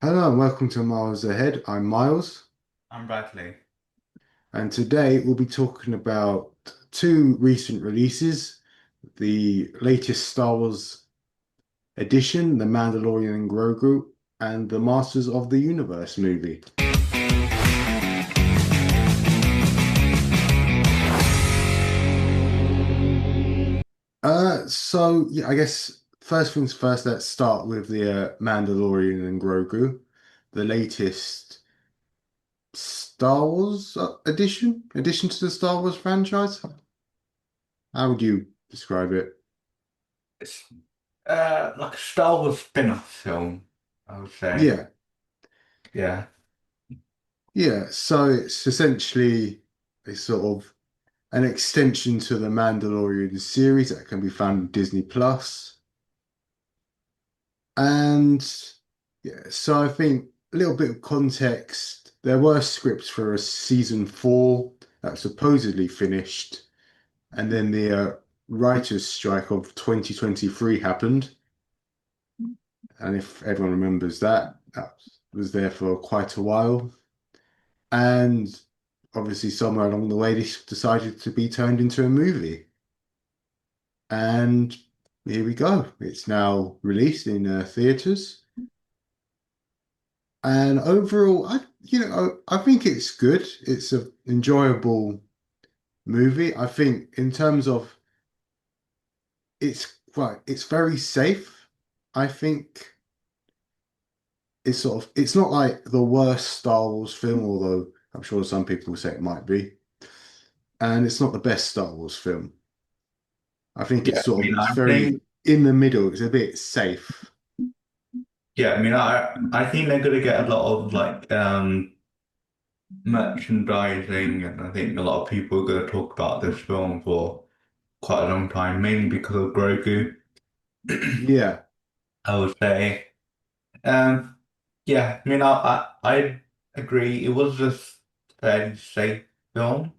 Hello and welcome to Miles Ahead. I'm Miles, I'm Bradley. and today we'll be talking about two recent releases, the latest Star Wars edition, The Mandalorian and Grogu, and the Masters of the Universe movie. I guess first things first, let's start with the Mandalorian and Grogu, the latest Star Wars addition to the Star Wars franchise. How would you describe it? It's like a Star Wars spin-off film, I would say. Yeah. Yeah. Yeah, so it's essentially a sort of an extension to the Mandalorian series that can be found on Disney Plus. And yeah, so I think a little bit of context, there were scripts for a season four that supposedly finished, and then the writers' strike of 2023 happened. And if everyone remembers that, that was there for quite a while. And obviously, somewhere along the way, this decided to be turned into a movie. And here we go. It's now released in theaters. And overall, I think it's good. It's an enjoyable movie. I think in terms of it's very safe. I think it's not like the worst Star Wars film, although I'm sure some people will say it might be. And it's not the best Star Wars film. I think Yeah, I mean, it's I very think, in the middle. It's a bit safe. I think they're gonna get a lot of merchandising, and I think a lot of people are gonna talk about this film for quite a long time, mainly because of Grogu, Yeah. I would say. Um, yeah, I agree. It was just a fairly safe film.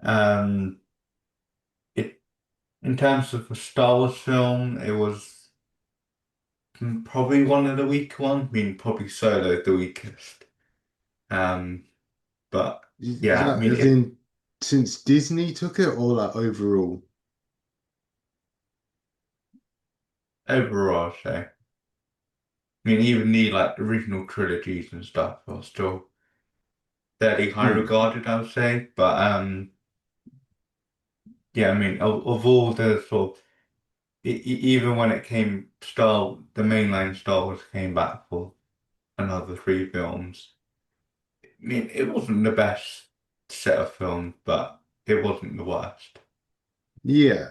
Um, it In terms of a Star Wars film, it was probably one of the weaker ones. I mean, probably Solo the weakest. Um, but Is yeah, I that mean, as it, in since Disney took it or like overall? overall, I'd say. I mean, even the original trilogies and stuff are still fairly high Hmm. regarded, I would say. But yeah, I mean, of all the sort of even when it came the mainline Star Wars came back for another three films. I mean, it wasn't the best set of films, but it wasn't the worst. Yeah.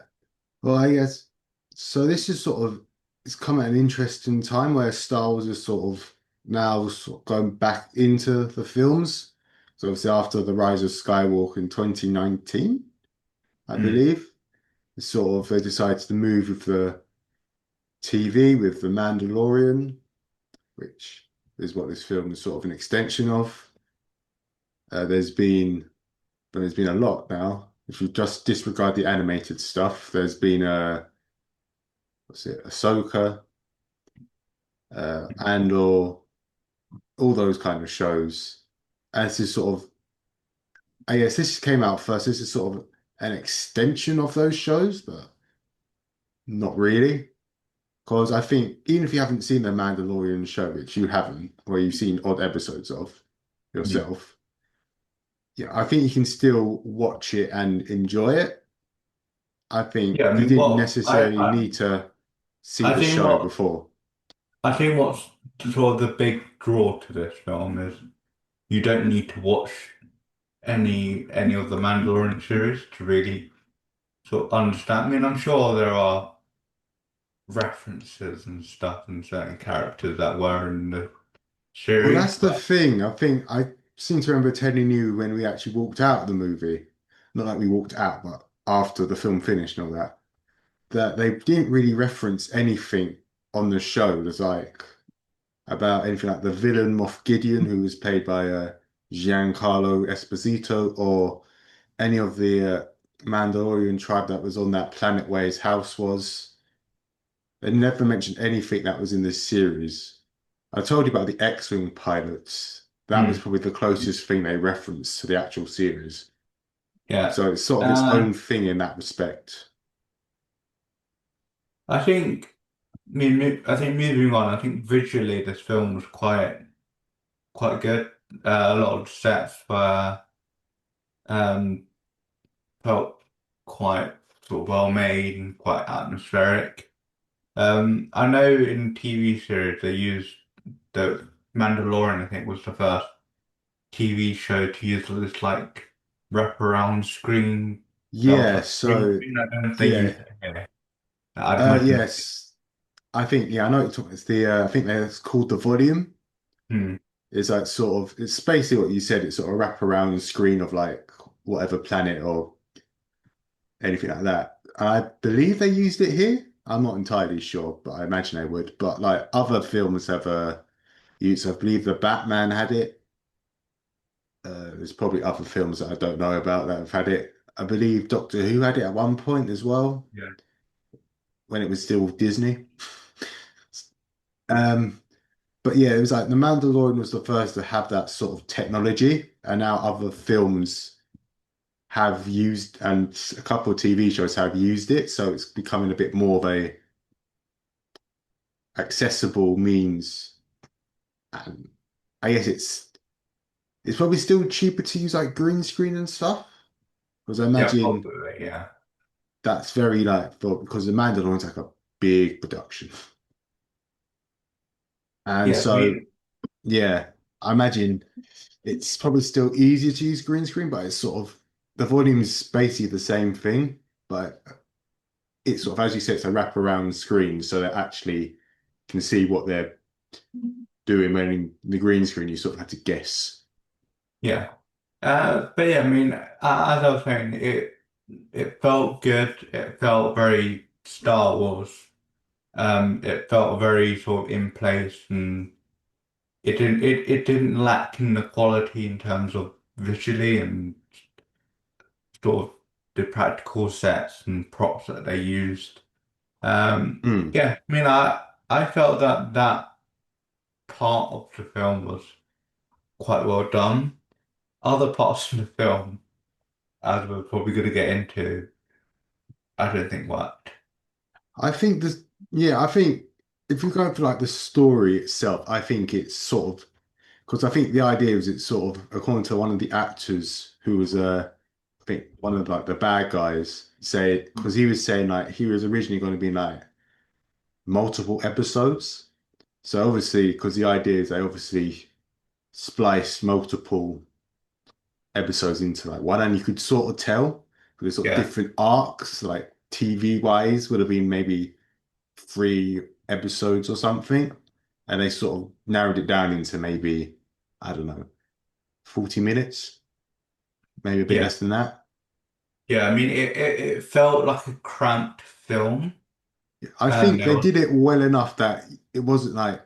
Well, I guess so. This is sort of it's come at an interesting time where Star Wars is sort of now sort of going back into the films. So obviously after the Rise of Skywalker in 2019, I Mm. believe, sort of they decided to move with the TV with The Mandalorian, which is what this film is sort of an extension of. There's been a lot now. If you just disregard the animated stuff, there's been what's it, Ahsoka, and or all those kind of shows. And this is sort of, I guess this came out first. This is sort of an extension of those shows, but not really. Because I think even if you haven't seen the Mandalorian show, which you haven't, or you've seen odd episodes of Yeah. yourself, yeah, I think you can still watch it and enjoy it. I think Yeah, I you mean, didn't necessarily need to see I the think show before. I think what's sort of the big draw to this film is you don't need to watch any of the Mandalorian series to really sort of understand. I mean, I'm sure there are references and stuff and certain characters that were in the Well, series, that's the but thing. I think I seem to remember telling you when we actually walked out of the movie, not like we walked out, but after the film finished and all that, that they didn't really reference anything on the show. There's like about anything like the villain Moff Gideon, who was played by Giancarlo Esposito, or any of the Mandalorian tribe that was on that planet where his house was. They never mentioned anything that was in this series. I told you about the X-Wing pilots. That was Hmm. probably the closest thing they referenced to the actual series. Yeah. So it's sort of its Uh, own thing in that respect. I think, I think moving on, I think visually this film was quite good. A lot of the sets were um, felt quite sort of well made and quite atmospheric. I know in TV series they used the Mandalorian, I think was the first TV show to use this like wraparound screen that was Yeah, like green so screen. I don't know if they yeah. used it here. I'd imagine. Yes. I think I know what you're talking. It's the I think it's called the volume. Hmm. It's like sort of it's basically what you said. It's sort of wrap around screen of like whatever planet or anything like that. I believe they used it here. I'm not entirely sure, but I imagine they would. But like other films have used. I believe the Batman had it. There's probably other films that I don't know about that have had it. I believe Doctor Who had it at one point as well Yeah. when it was still Disney. Um, But yeah, it was like The Mandalorian was the first to have that sort of technology, and now other films have used, and a couple of TV shows have used it, so it's becoming a bit more of a accessible means. And I guess it's probably still cheaper to use like green screen and stuff, because I Yeah, imagine probably. Yeah. that's very like for because The Mandalorian's like a big production, and Yeah. I so mean, yeah, I imagine. It's probably still easier to use green screen, but it's sort of the volume is basically the same thing, but it's sort of as you said, it's a wraparound screen, so they actually can see what they're doing. When in the green screen, you sort of have to guess. yeah. But yeah, I mean, as I was saying, it felt good. It felt very Star Wars. It felt very sort of in place, and it didn't lack in the quality in terms of visually and sort of the practical sets and props that they used. Mm. Yeah, I mean, I felt that that part of the film was quite well done. Other parts of the film, as we're probably going to get into, I don't think worked. I think this, yeah, I think if you go for like the story itself, I think it's sort of because I think the idea is it's sort of according to one of the actors who was I think one of like the bad guys say because he was saying like he was originally going to be like multiple episodes. So obviously, because the idea is they obviously splice multiple episodes into like one, and you could sort of tell there's sort of Yeah, different arcs, like TV wise, would have been maybe 3 episodes or something, and they sort of narrowed it down into maybe I don't know 40 minutes, maybe a bit yeah, less than that. yeah. I mean, it felt like a cramped film, I and think there they was did it well enough that it wasn't like,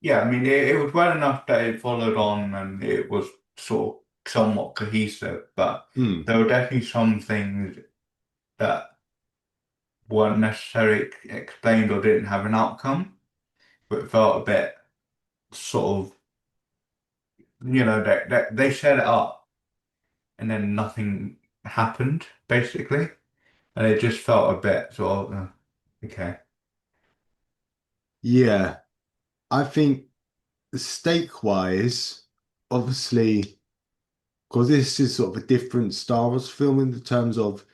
yeah. I mean, it was well enough that it followed on, and it was sort of somewhat cohesive. But hmm, there were definitely some things that weren't necessarily explained or didn't have an outcome, but it felt a bit sort of they set it up and then nothing happened basically, and it just felt a bit sort of okay. yeah. I think stake wise, obviously. Because this is sort of a different Star Wars film in the terms of,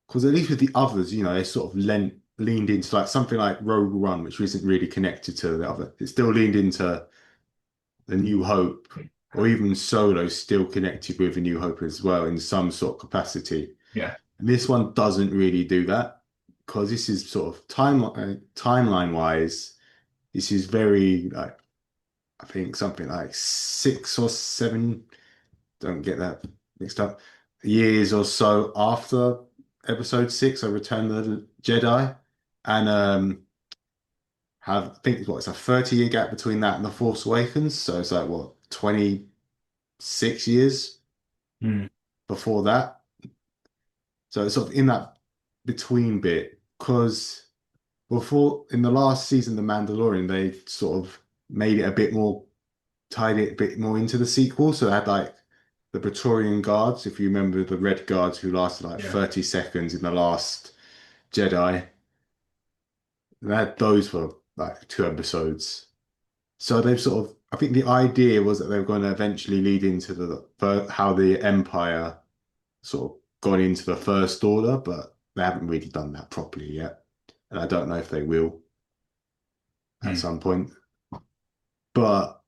because at least with the others, they sort of leaned into like something like Rogue One, which isn't really connected to the other. It still leaned into The New Hope, or even Solo, still connected with The New Hope as well in some sort of capacity. Yeah, And this one doesn't really do that because this is sort of timeline wise. This is very like I think something like 6 or 7. Don't get that mixed up. Years or so after episode 6 of Return of the Jedi. And have I think what it's a 30-year gap between that and The Force Awakens. So it's like what, 26 years mm, before that. So it's sort of in that between bit. Because before in the last season, The Mandalorian, they sort of made it a bit more, tied it a bit more into the sequel. So they had like the Praetorian Guards, if you remember the Red Guards who lasted like Yeah. 30 seconds in the last Jedi. They had those for like 2 episodes. So they've sort of, I think the idea was that they were going to eventually lead into how the Empire sort of gone into the First Order, but they haven't really done that properly yet. And I don't know if they will at Mm. some point. But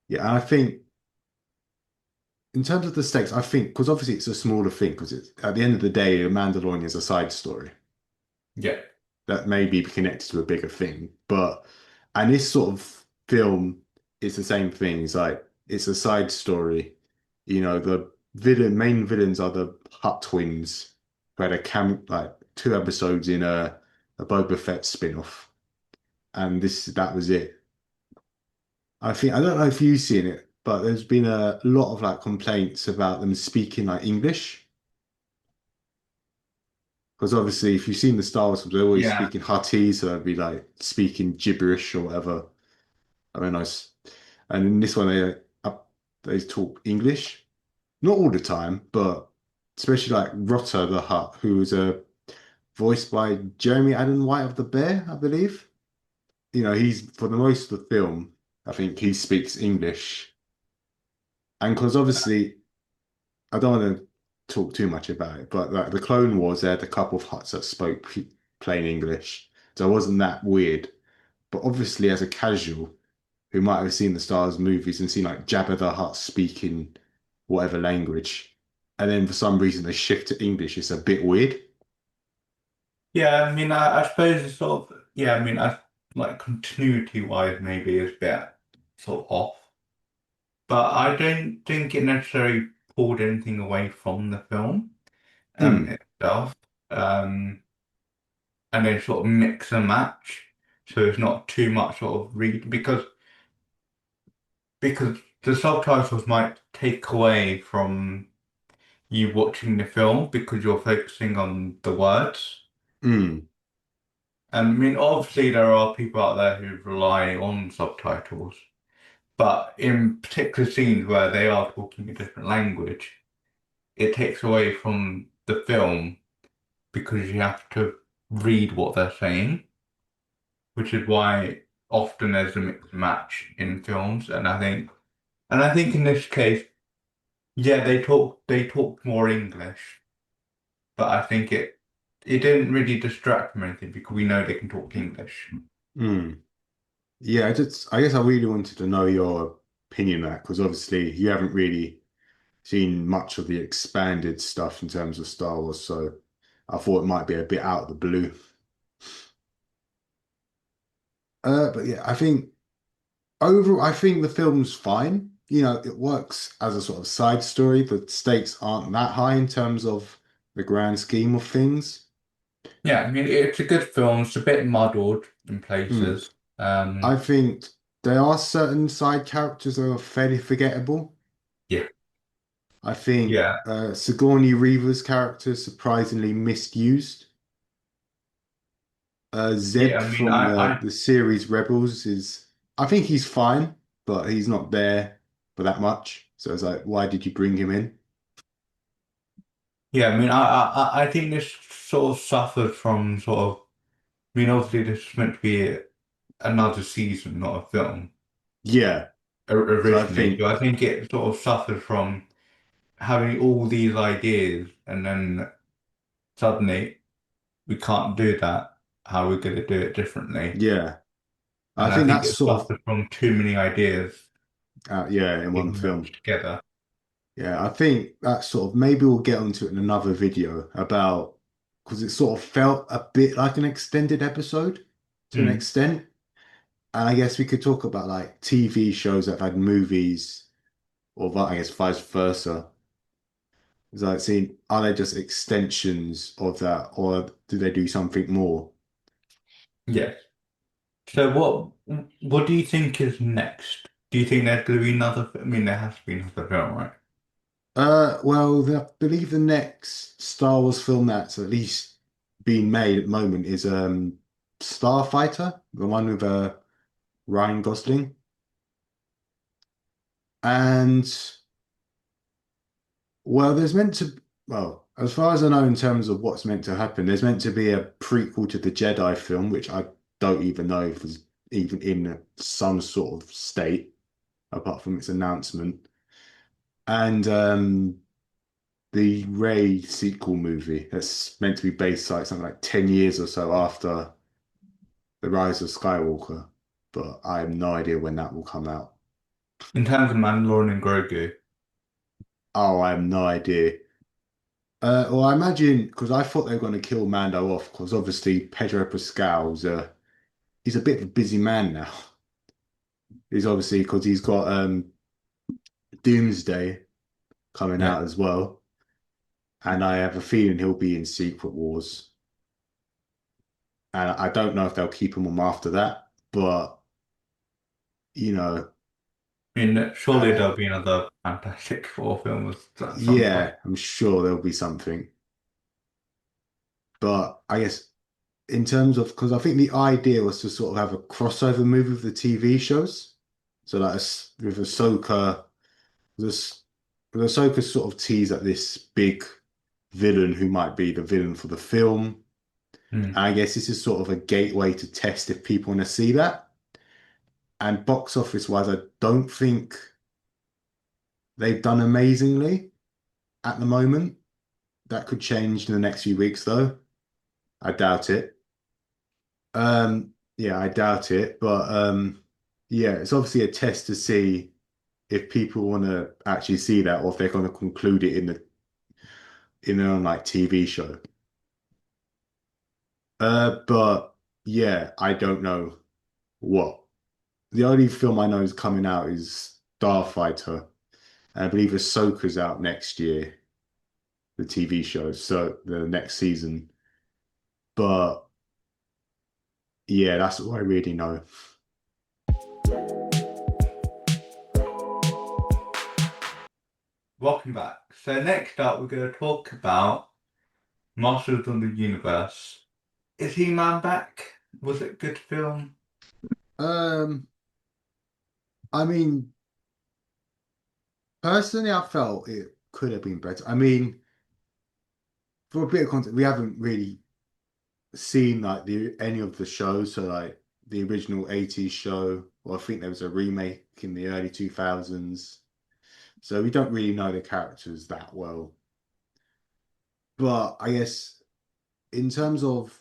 yeah, I think in terms of the stakes, I think because obviously it's a smaller thing, because it's at the end of the day, a Mandalorian is a side story Yeah. that may be connected to a bigger thing. And this sort of film is the same thing. It's like it's a side story. The main villains are the Hutt twins who had like 2 episodes in a Boba Fett spin-off. And that was it. I don't know if you've seen it, but there's been a lot of like complaints about them speaking like English. Because obviously, if you've seen the Star Wars films, they're always Yeah. speaking Huttese, so they'd be like speaking gibberish or whatever. I mean, and in this one, they talk English, not all the time, but especially like Rotter the Hutt, who was voiced by Jeremy Allen White of the Bear, I believe. He's for the most of the film, I think he speaks English, and because obviously, I don't want to talk too much about it, but like the Clone Wars, they had a couple of Hutts that spoke plain English, so it wasn't that weird. But obviously, as a casual who might have seen the Star Wars movies and seen like Jabba the Hutt speaking whatever language, and then for some reason they shift to English, it's a bit weird. Yeah, I mean, I suppose it's sort of, yeah, I mean, like continuity wise, maybe is a bit sort of off, but I don't think it necessarily pulled anything away from the film Hmm. itself. Um, and then sort of mix and match, so it's not too much sort of read because the subtitles might take away from you watching the film because you're focusing on the words. Hmm. And I mean, obviously, there are people out there who rely on subtitles, but in particular scenes where they are talking a different language, it takes away from the film because you have to read what they're saying, which is why often there's a mixed match in films. And I think in this case, yeah, they talk more English, but I think it didn't really distract from anything because we know they can talk English. Hmm. Yeah, I guess I really wanted to know your opinion on that because obviously you haven't really seen much of the expanded stuff in terms of Star Wars, so I thought it might be a bit out of the blue. But yeah, I think the film's fine. It works as a sort of side story. The stakes aren't that high in terms of the grand scheme of things. Yeah, I mean it's a good film. It's a bit muddled in Hmm. places. I think there are certain side characters that are fairly forgettable. Yeah, I think yeah, Sigourney Weaver's character is surprisingly misused. yeah. Zeb I mean, from I, the I, the series Rebels I think he's fine, but he's not there for that much. So it's like, why did you bring him in? yeah. I mean, I think this sort of suffered from sort of. I mean, obviously this is meant to be another season, not a film Yeah. So I originally. think, So I think it sort of suffered from having all these ideas and then suddenly we can't do that. How are we going to do it differently? yeah, I And I think think that's it sort of, suffered from too many ideas yeah, in one being film. merged together. Yeah, I think that's sort of, maybe we'll get onto it in another video about, because it sort of felt a bit like an extended episode to an Mm. extent. And I guess we could talk about like TV shows that have had movies, or I guess vice versa. It's like seeing, are they just extensions of that, or do they do something more? Yes. So what do you think is next? Do you think there's going to be another? I mean, there has to be another film, right? Well, I believe the next Star Wars film that's at least being made at the moment is Starfighter, the one with Ryan Gosling. And well, there's meant to, well, as far as I know, in terms of what's meant to happen, there's meant to be a prequel to the Jedi film, which I don't even know if it's even in some sort of state, apart from its announcement. And the Rey sequel movie that's meant to be based like something like 10 years or so after The Rise of Skywalker, but I have no idea when that will come out. In terms of Mandalorian and Grogu. Oh, I have no idea. Well, I imagine because I thought they were going to kill Mando off because obviously Pedro Pascal's he's a bit of a busy man now. He's obviously because he's got Doomsday coming Yeah. out as well, and I have a feeling he'll be in Secret Wars. And I don't know if they'll keep him on after that, but you know, I mean, surely uh, there'll be another Fantastic Four film at some point. yeah, I'm sure there'll be something. But I guess in terms of because I think the idea was to sort of have a crossover movie with the TV shows. So like with Ahsoka, this with Ahsoka sort of teased at this big villain who might be the villain for the film. Hmm. And I guess this is sort of a gateway to test if people want to see that. And box office wise, I don't think they've done amazingly at the moment. That could change in the next few weeks though. I doubt it. Yeah, I doubt it, but yeah, it's obviously a test to see if people want to actually see that or if they're going to conclude it in their own like TV show. But yeah, I don't know what. The only film I know is coming out is Starfighter, and I believe Ahsoka's out next year, the TV show, so the next season. But yeah, that's all I really know. Welcome back. So next up, we're going to talk about Masters of the Universe. Is He-Man back? Was it a good film? Um, I mean, personally, I felt it could have been better. I mean, for a bit of context, we haven't really seen like the any of the shows. So like the original 80s show, or I think there was a remake in the early 2000s. So we don't really know the characters that well. But I guess in terms of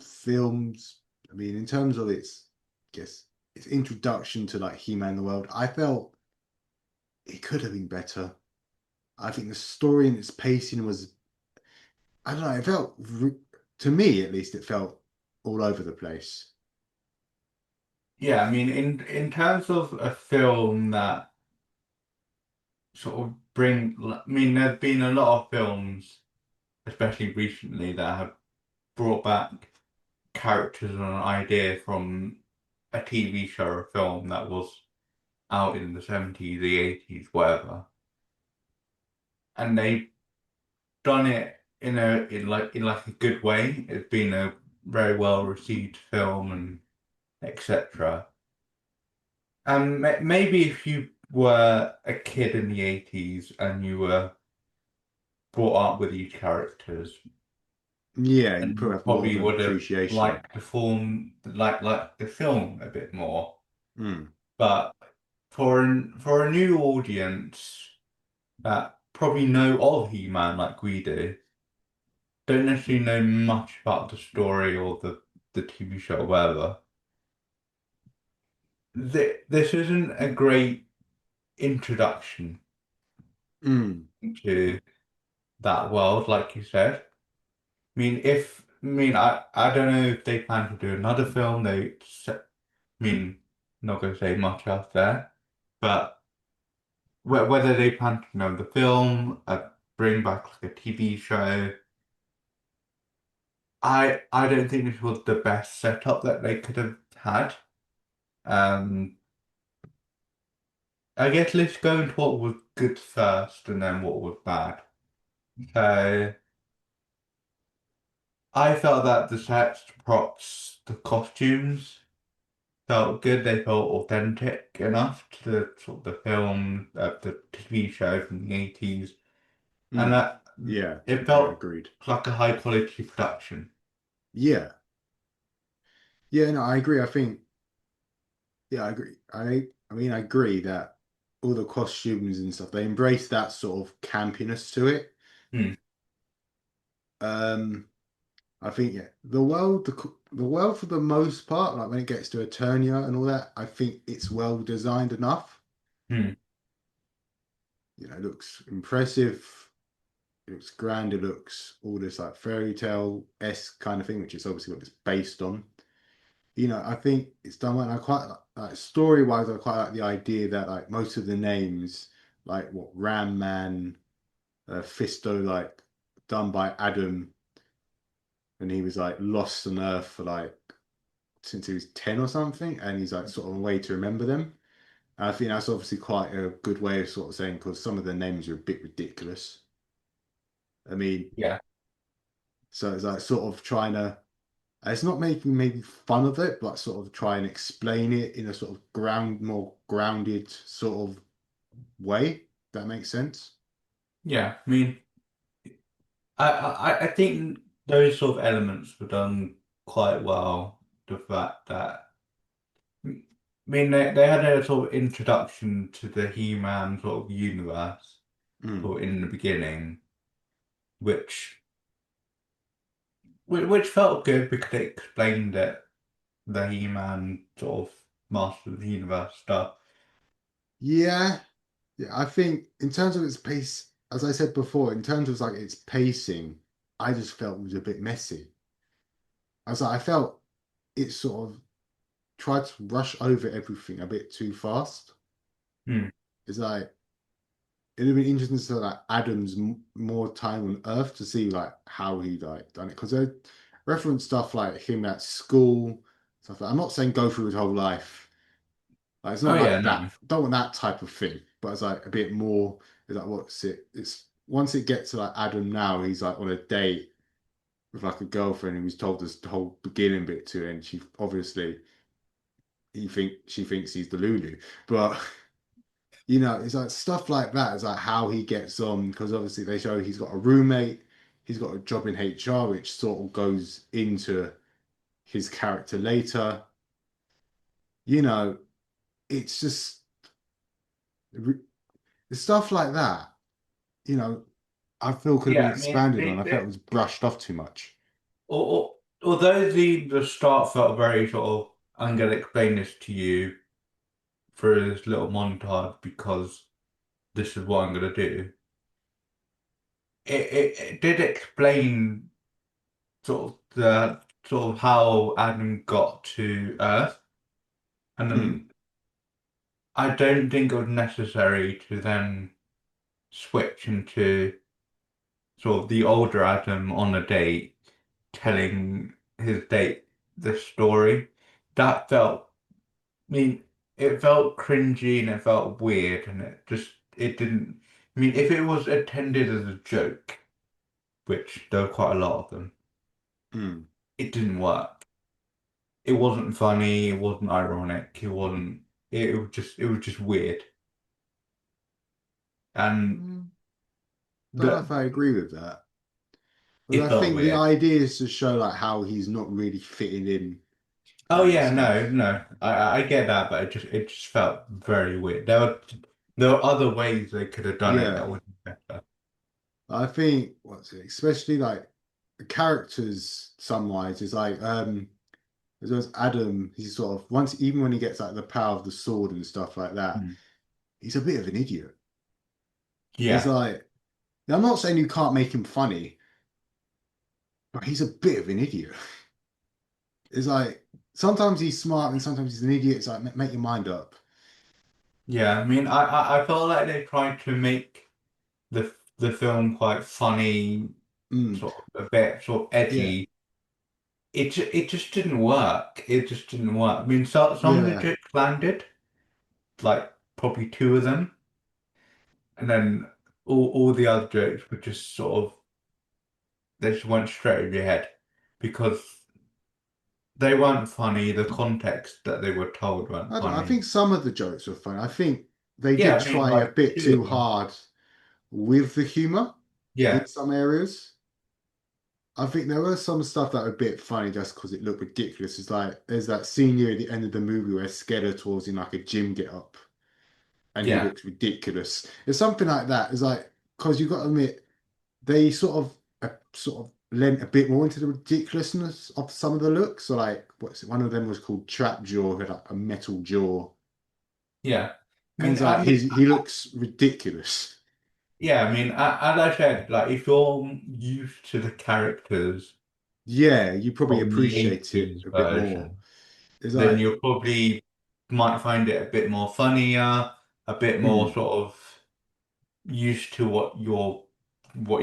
films, I mean, in terms of I guess its introduction to like He-Man the World, I felt it could have been better. I think the story and its pacing was I don't know. It felt, to me at least, it felt all over the place. Yeah, I mean, in terms of a film that sort of I mean, there's been a lot of films, especially recently, that have brought back characters and ideas from a TV show or a film that was out in the 70s, the 80s, whatever. And they've done it in like a good way. It's been a very well received film and etc. And maybe if you were a kid in the 80s and you were brought up with these characters, Yeah, you and probably you have more of probably an would have appreciation. liked the form like the film a bit more. Mm. But for a new audience that probably know of He-Man like we do, don't necessarily know much about the story or the TV show or whatever. This isn't a great introduction Mm. to that world, like you said. I don't know if they plan to do another film. Not going to say much else there, but whether they plan to know the film, bring back like a TV show, I don't think this was the best setup that they could have had. Um, I guess let's go into what was good first and then what was bad. So I felt that the sets, the props, the costumes. felt good. They felt authentic enough to the sort of the film, the TV show from the 80s, and Mm. Yeah, it yeah, felt agreed. like a high quality production. Yeah. Yeah, no, I agree. I think, yeah, I agree. I mean, I agree that all the costumes and stuff, they embrace that sort of campiness to it. Hmm. Um, I think, yeah, the world for the most part, like when it gets to Eternia and all that, I think it's well designed enough. Hmm. You know, it looks impressive, it looks grand, it looks all this like fairy tale-esque kind of thing, which is obviously what it's based on. You know, I think it's done well. And I quite like story wise, I quite like the idea that like most of the names, like what Ram Man, Fisto, like done by Adam, and he was like lost on Earth for like since he was 10 or something, and he's like sort of a way to remember them. And I think that's obviously quite a good way of sort of saying because some of the names are a bit ridiculous. I mean, Yeah. so it's like sort of trying to it's not making maybe fun of it, but sort of try and explain it in a sort of more grounded sort of way. That makes sense. Yeah. I mean, I think those sort of elements were done quite well. The fact that, I mean, they had a sort of introduction to the He-Man sort of universe Mm. sort of in the beginning, which which felt good because it explained it, the He-Man sort of Master of the Universe stuff. Yeah, yeah. I think in terms of its pace, as I said before, in terms of like its pacing, I just felt it was a bit messy. I felt it sort of tried to rush over everything a bit too fast. Hmm. It's like it'd have been interesting to see like Adam's more time on Earth to see like how he like done it because they reference stuff like him at school stuff. I'm not saying go through his whole life. Like, it's Oh not yeah, like no. that. Don't want that type of thing. But it's like a bit more. It's like what's it? It's once it gets to like Adam now, he's like on a date with like a girlfriend who he's told this the whole beginning bit to, and she obviously she thinks he's the Lulu, but. You know, it's like stuff like that. It's like how he gets on because obviously they show he's got a roommate, he's got a job in HR, which sort of goes into his character later. You know, it's just stuff like that. You know, I feel could have been Yeah, I mean, expanded on. I felt it was brushed off too much. although the start felt very sort of, I'm gonna explain this to you through this little montage because this is what I'm gonna do. It did explain sort of the sort of how Adam got to Earth, and Mm, then I don't think it was necessary to then switch into sort of the older Adam on a date, telling his date the story. That felt, I mean, it felt cringy and it felt weird, and it didn't. I mean, if it was intended as a joke, which there were quite a lot of them, mm, it didn't work. It wasn't funny. It wasn't ironic. It wasn't. It was just weird. And mm. Don't know the if I agree with that. But it I felt think the weird. idea is to show like how he's not really fitting in Oh and yeah, no, stuff. no, I get that, but it just felt very weird. There were other ways they could have done it that Yeah. would be better. I think what's it, especially like the characters some wise is like as well as Adam, he's sort of once even when he gets like the power of the sword and stuff like that, Hmm. he's a bit of an idiot. It's Yeah, like now, I'm not saying you can't make him funny, but he's a bit of an idiot. It's like sometimes he's smart and sometimes he's an idiot. It's like make your mind up. yeah. I mean, I felt like they tried to make the film quite funny, Mm, sort of a bit sort of yeah, edgy. It just didn't work. It just didn't work. I mean, some of the yeah. jokes landed, like probably two of them, and then all the other jokes were just sort of they just went straight over your head because they weren't funny. The context that they were told weren't I don't know, I funny. think some of the jokes were funny. I think they Yeah, did I mean, try a like bit two too of them. hard with the humor in Yeah, some areas. I think there was some stuff that were a bit funny just because it looked ridiculous. It's like there's that scene near the end of the movie where Skeletor's in like a gym get up and he yeah, looks ridiculous. It's something like that. It's like because you got to admit they sort of lent a bit more into the ridiculousness of some of the looks. So like what's it? One of them was called Trap Jaw, who had like a metal jaw, yeah. and it's like he looks ridiculous. Yeah, I mean, as I said, like if you're used to the characters Yeah, you probably from the appreciate it 80s a bit more. version, It's then like you probably might find it a bit more funnier, a bit more mm, sort of used to what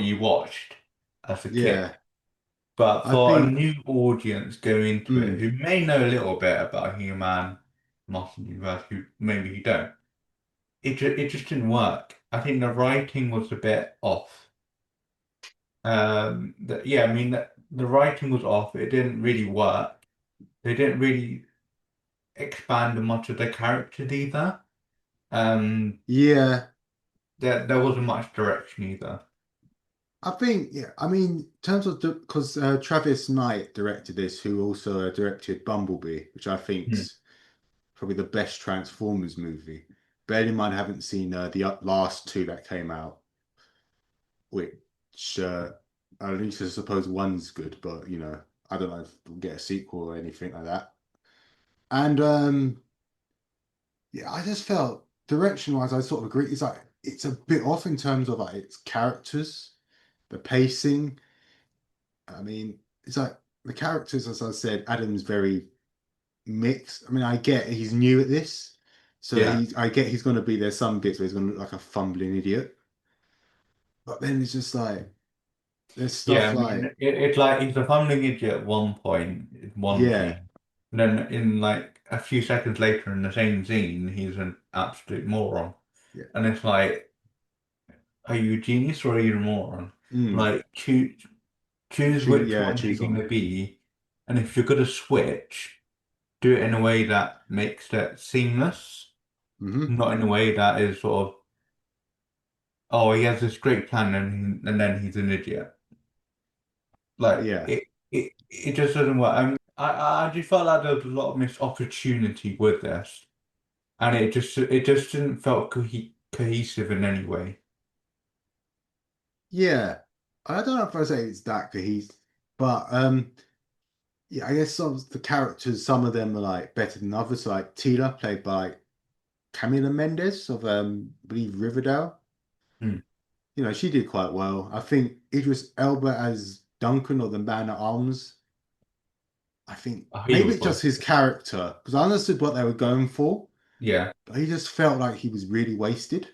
you watched as a kid. yeah, But I for a think new audience going into it mm, who may know a little bit about Human, Master Universe, who maybe you don't, it just didn't work. I think the writing was a bit off. Yeah, I mean the writing was off. It didn't really work. They didn't really expand much of the characters either. Um, yeah. there wasn't much direction either. I think, yeah, I mean, in terms of because Travis Knight directed this, who also directed Bumblebee, which I Hmm. think's probably the best Transformers movie. Bearing in mind, I haven't seen the last two that came out, which at least I suppose one's good, but I don't know if we'll get a sequel or anything like that. And yeah, I just felt direction-wise, I sort of agree. It's like it's a bit off in terms of like its characters, the pacing. I mean, it's like the characters, as I said, Adam's very mixed. I mean, I get he's new at this, so Yeah, I get he's going to be there's some bits where he's going to look like a fumbling idiot, but then it's just like there's yeah. stuff I mean, like it's like he's a fumbling idiot at one point in one yeah, scene, and then in like a few seconds later in the same scene, he's an absolute moron. yeah, And it's like, are you a genius or are you a moron? mm, Like, choose which yeah, one you're choose going on, to be, and if you're going to switch, do it in a way that makes it seamless, hmm not in a way that is sort of, oh, he has this great plan and then he's an idiot. Like yeah, it just doesn't work. I just felt like there was a lot of missed opportunity with this, and it just didn't felt cohesive in any way. yeah. I don't know if I say it's that cohesive, but yeah, I guess some of the characters, some of them are like better than others. Like Tila, played by Camila Mendes of I believe Riverdale. Hmm. She did quite well. I think Idris Elba as Duncan or the Man at Arms. I think Oh, he maybe was it's good. just his character because I understood what they were going for, Yeah, but he just felt like he was really wasted.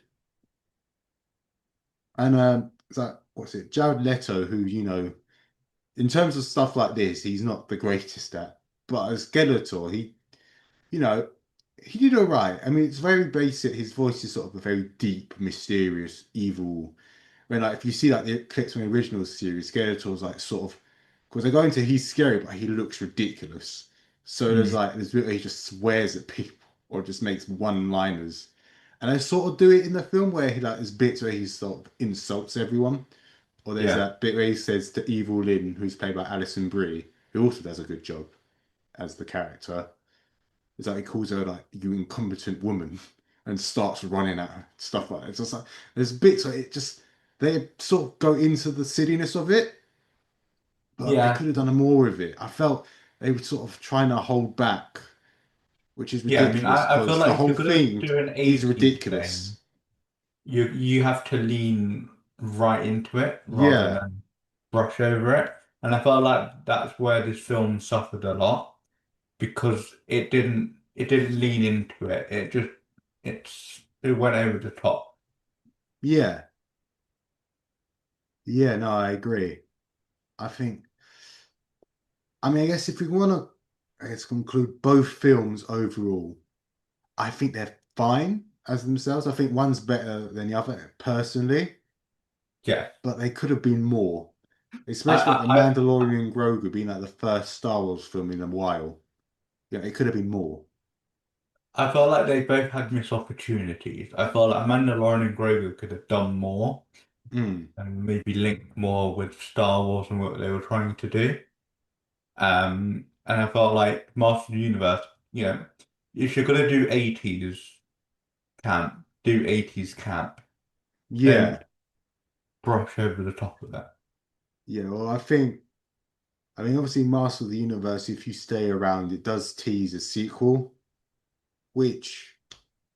And it's like what's it, Jared Leto, who in terms of stuff like this, he's not the greatest at, but as Skeletor, you know, he did all right. I mean, it's very basic. His voice is sort of a very deep, mysterious, evil. When like if you see like the clips from the original series, Skeletor's like sort of because they go into he's scary, but he looks ridiculous. So Hmm. there's bit where he just swears at people or just makes one-liners. And I sort of do it in the film where he like there's bits where he sort of insults everyone. Or there's Yeah, that bit where he says to Evil Lynn, who's played by Alison Brie, who also does a good job as the character. It's like he calls her like you incompetent woman and starts running at her, stuff like that. It's just like there's bits where it just they sort of go into the silliness of it, but they yeah, could have done more of it. I felt they were sort of trying to hold back, which is yeah. I mean, ridiculous I feel because the like if whole you're gonna thing do an is 80s thing, ridiculous. you have to lean right into it rather Yeah, than brush over it. And I felt like that's where this film suffered a lot because it didn't lean into it. It went over the top. yeah, yeah. No, I agree. I think. I mean, I guess if we want to, I guess conclude both films overall, I think they're fine as themselves. I think one's better than the other personally, Yeah. but they could have been more. Especially like the I, Mandalorian Grogu being like the first Star Wars film in a while. Yeah, it could have been more. I felt like they both had missed opportunities. I felt like Mandalorian and Grogu could have done more Mm. and maybe linked more with Star Wars and what they were trying to do. And I felt like Master of the Universe, if you're gonna do 80s camp, do 80s camp. Yeah, Don't brush over the top of that. yeah. Well, I mean, obviously, Master of the Universe, if you stay around, it does tease a sequel, which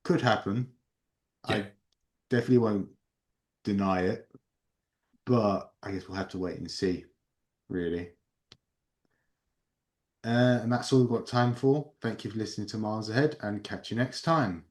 could happen. Yeah. I definitely won't deny it, but I guess we'll have to wait and see, really. And that's all we've got time for. Thank you for listening to Miles Ahead and catch you next time.